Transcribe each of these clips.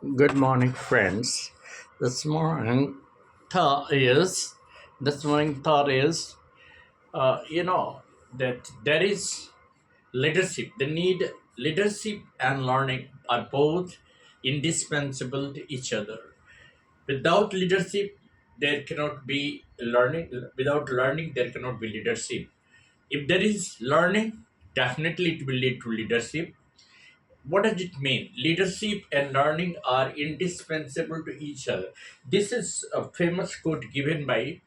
Good morning, friends. This morning thought is, this morning thought is, you know, that there is leadership. The need leadership and learning are both indispensable to each other. Without leadership, there cannot be learning. Without learning, there cannot be leadership. If there is learning, definitely it will lead to leadership. What does it mean? Leadership and learning are indispensable to each other. This is a famous quote given by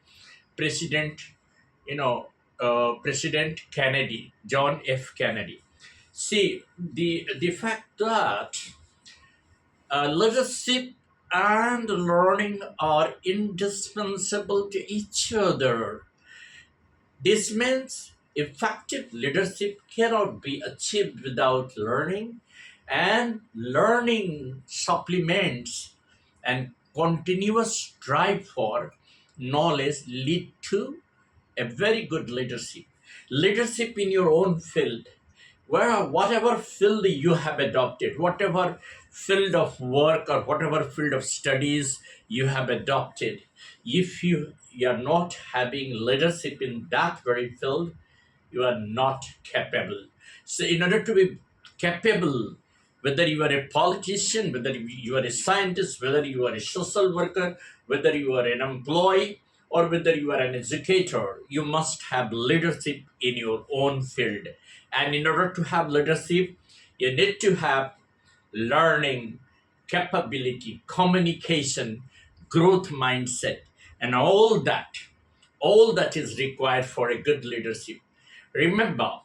President, President Kennedy, John F. Kennedy. See, the fact that leadership and learning are indispensable to each other. This means effective leadership cannot be achieved without learning, and learning supplements and continuous drive for knowledge lead to a very good leadership. Leadership in your own field, where whatever field you have adopted, whatever field of work or whatever field of studies you have adopted, if you are not having leadership in that very field, you are not capable. So, in order to be capable, whether you are a politician, whether you are a scientist, whether you are a social worker, whether you are an employee, or whether you are an educator, you must have leadership in your own field. And in order to have leadership, you need to have learning, capability, communication, growth mindset, and all that is required for a good leadership. Remember,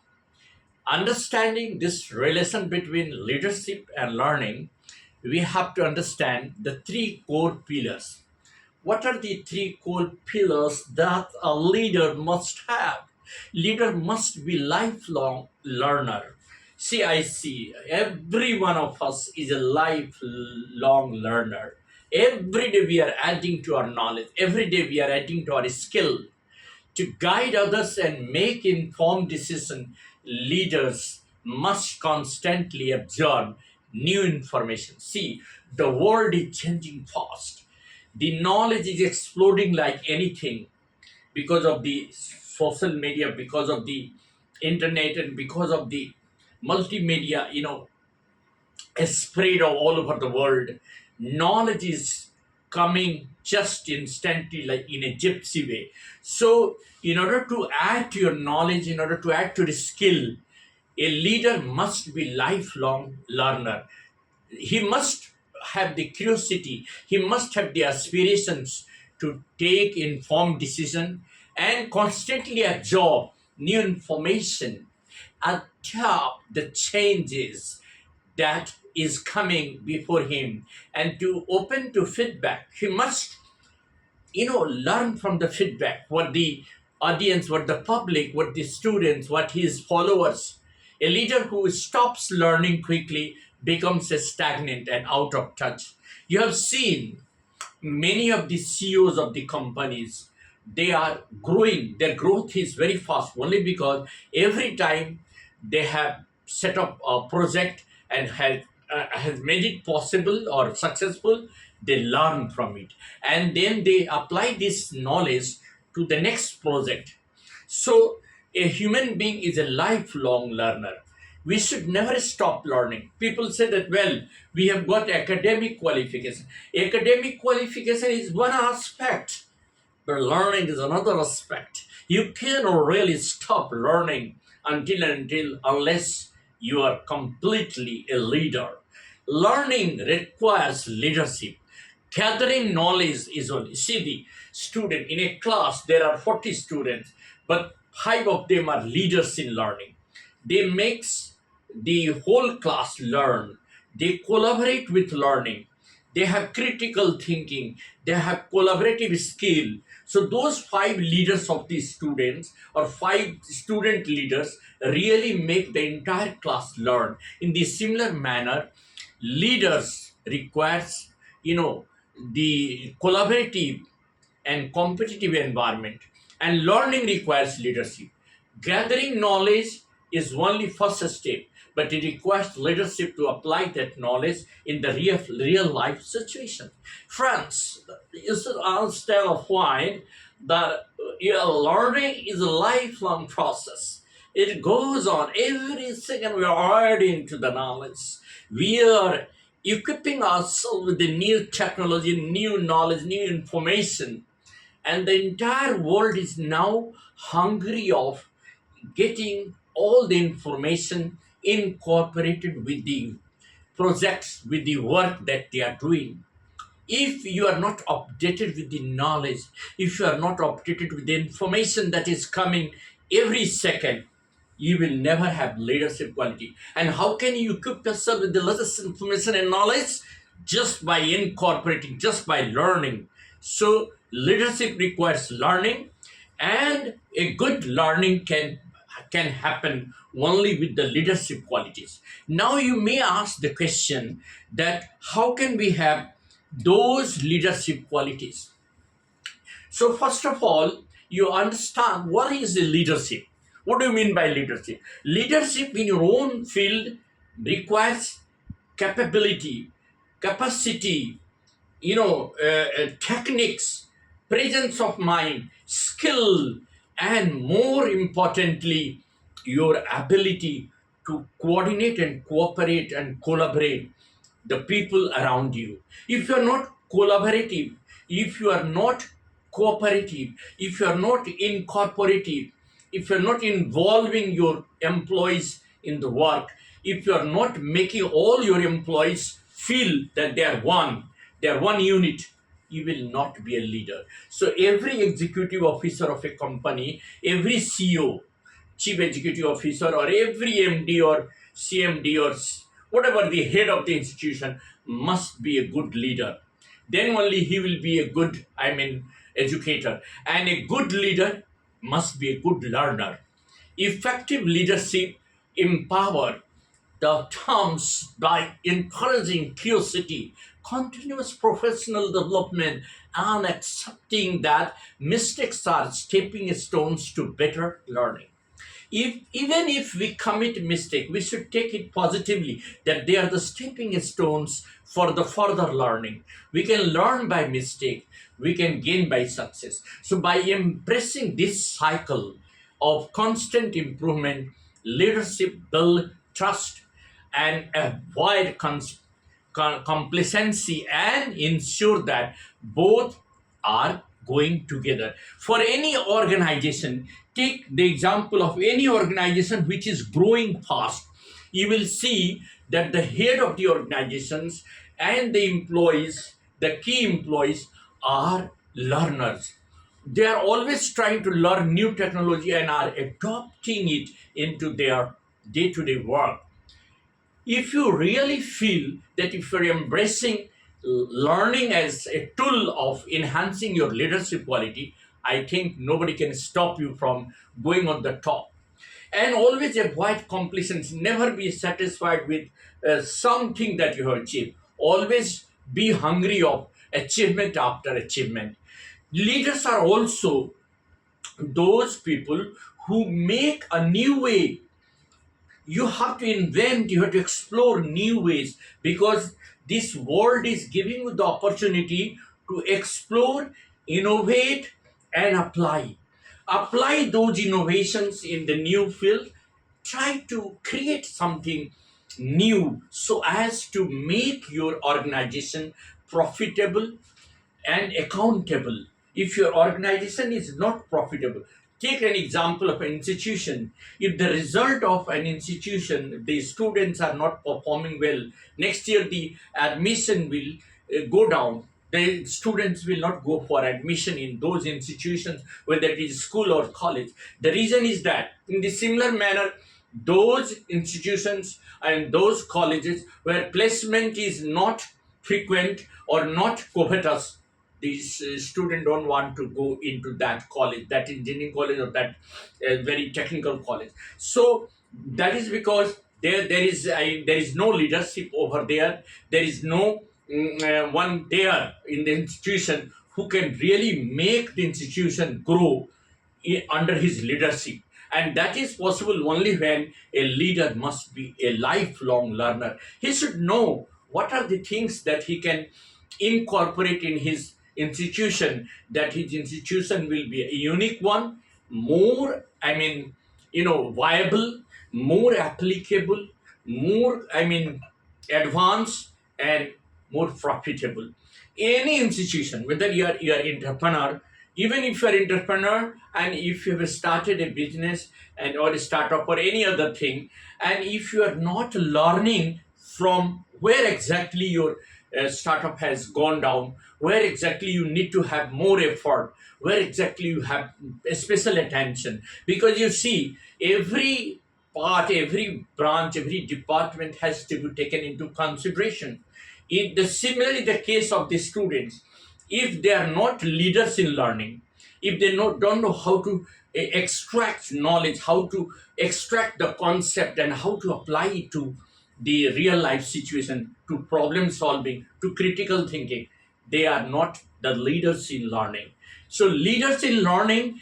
understanding this relation between leadership and learning, we have to understand the three core pillars. What are the three core pillars that a leader must have? Leader must be lifelong learner. See, I see every one of us is a lifelong learner. Every day we are adding to our knowledge. Every day we are adding to our skill to guide others and make informed decisions. Leaders must constantly absorb new information. See, the world is changing fast. The knowledge is exploding like anything because of the social media, because of the internet, and because of the multimedia, spread all over the world. Knowledge is coming just instantly, like in a gypsy way. So, in order to add to your knowledge, in order to add to the skill, a leader must be lifelong learner. He must have the curiosity, he must have the aspirations to take informed decision and constantly absorb new information, adapt the changes that is coming before him, and to open to feedback. He must learn from the feedback, what the audience, what the public, what the students, what his followers. A leader who stops learning quickly becomes a stagnant and out of touch. You have seen many of the CEOs of the companies, they are growing. Their growth is very fast only because every time they have set up a project and has made it possible or successful, they learn from it, and then they apply this knowledge to the next project. So a human being is a lifelong learner. We should never stop learning. People say that, well, we have got academic qualification. Academic qualification is one aspect, but learning is another aspect. You cannot really stop learning until unless you are completely a leader. Learning requires leadership. Gathering knowledge is only. See, the student in a class, there are 40 students, but five of them are leaders in learning. They makes the whole class learn. They collaborate with learning. They have critical thinking. They have collaborative skill. So those five leaders of the students, or five student leaders, really make the entire class learn. In the similar manner, leaders requires the collaborative and competitive environment, and learning requires leadership. Gathering knowledge is only first step, but it requires leadership to apply that knowledge in the real life situation. Friends, you should understand a point that your learning is a lifelong process. It goes on every second. We are adding to the knowledge. We are equipping ourselves with the new technology, new knowledge, new information, and the entire world is now hungry of getting all the information incorporated with the projects, with the work that they are doing. If you are not updated with the knowledge, if you are not updated with the information that is coming every second, you will never have leadership quality. And how can you equip yourself with the latest information and knowledge? Just by incorporating, just by learning. So leadership requires learning, and a good learning can happen only with the leadership qualities. Now you may ask the question that how can we have those leadership qualities? So first of all, you understand what is the leadership. What do you mean by leadership? Leadership in your own field requires capability, capacity, techniques, presence of mind, skill, and more importantly, your ability to coordinate and cooperate and collaborate the people around you. If you are not collaborative, if you are not cooperative, if you are not incorporative, if you are not involving your employees in the work, if you are not making all your employees feel that they are one unit, you will not be a leader. So every executive officer of a company, every CEO, chief executive officer, or every MD or CMD or whatever the head of the institution must be a good leader. Then only he will be a good, educator. And a good leader must be a good learner. Effective leadership empower the terms by encouraging curiosity, continuous professional development, and accepting that mistakes are stepping stones to better learning. If even if we commit mistake, we should take it positively that they are the stepping stones for the further learning. We can learn by mistake, we can gain by success. So by embracing this cycle of constant improvement, leadership build trust and avoid complacency and ensure that both are going together. For any organization, take the example of any organization which is growing fast. You will see that the head of the organizations and the employees, the key employees, are learners. They are always trying to learn new technology and are adopting it into their day to day work. If you really feel that if you're embracing learning as a tool of enhancing your leadership quality, I think nobody can stop you from going on the top. And always avoid complacency. Never be satisfied with something that you have achieved. Always be hungry of achievement after achievement. Leaders are also those people who make a new way. You have to invent, you have to explore new ways, because this world is giving you the opportunity to explore, innovate, and apply those innovations in the new field. Try to create something new so as to make your organization profitable and accountable. If your organization is not profitable, take an example of an institution. If the result of an institution, the students are not performing well, next year the admission will go down. The students will not go for admission in those institutions, whether it is school or college. The reason is that, in the similar manner, those institutions and those colleges where placement is not frequent or not covetous, these students don't want to go into that college, that engineering college, or that very technical college. So that is because there is no leadership over there. There is no one there in the institution who can really make the institution grow under his leadership. And that is possible only when a leader must be a lifelong learner. He should know what are the things that he can incorporate in his institution, that his institution will be a unique one, more, viable, more applicable, more, advanced, and more profitable. Any institution, whether you are entrepreneur, even if you are entrepreneur and if you have started a business and or a startup or any other thing, and if you are not learning from where exactly your startup has gone down, where exactly you need to have more effort, where exactly you have a special attention, because you see every part, every branch, every department has to be taken into consideration. Similarly, the case of the students, if they are not leaders in learning, if they don't know how to extract knowledge, how to extract the concept, and how to apply it to the real life situation, to problem solving, to critical thinking, they are not the leaders in learning. So, leaders in learning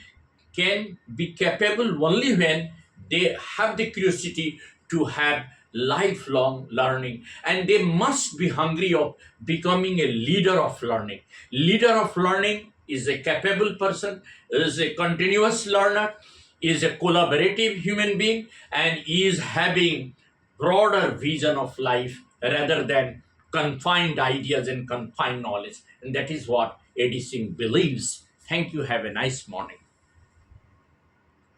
can be capable only when they have the curiosity to have lifelong learning, and they must be hungry of becoming a leader of learning. Leader of learning is a capable person, is a continuous learner, is a collaborative human being, and is having broader vision of life rather than confined ideas and confined knowledge. And that is what Edison believes. Thank you. Have a nice morning.